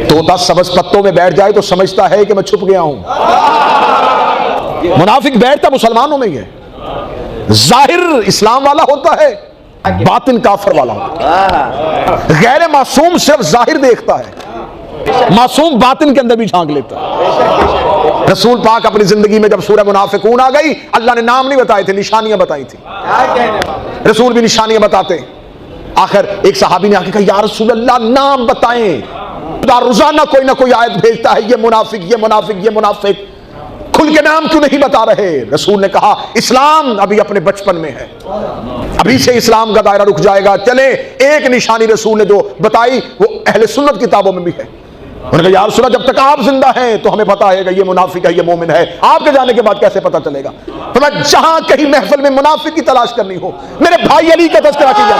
तोता सब्ज पत्तों में बैठ जाए तो समझता है कि मैं छुप गया हूं। मुनाफिक बैठता मुसलमानों में ही है। जाहिर इस्लाम वाला होता है, बातिन काफर वाला होता है। गैर मासूम सिर्फ जाहिर देखता है, मासूम बातिन के अंदर भी झांक लेता है। रसूल पाक अपनी जिंदगी में जब सूरह मुनाफिकून आ गई, अल्लाह ने नाम नहीं बताए थे, निशानियां बताई थी। रसूल भी निशानियां बताते। आखिर एक सहाबी ने आके कहा, या रसूल अल्लाह नाम बताएं। रोजाना कोई ना कोई आयत भेजता है, ये मुनाफिक, ये मुनाफिक, ये मुनाफिक, खुल के नाम क्यों नहीं बता रहे? रसूल ने कहा, इस्लाम अभी अपने बचपन में है, अभी से इस्लाम का दायरा रुक जाएगा। चले, एक निशानी रसूल ने जो बताई वो अहले सुन्नत किताबों में भी है। उन्होंने कहा, या रसूल अल्लाह, जब तक आप जिंदा हैं तो हमें पता है कि ये मुनाफिक है, ये मोमिन है, आपके जाने के बाद कैसे पता चलेगा? तो मैं जहां कहीं महफिल में मुनाफिक की तलाश करनी हो, मेरे भाई अली का तज़किरा किया।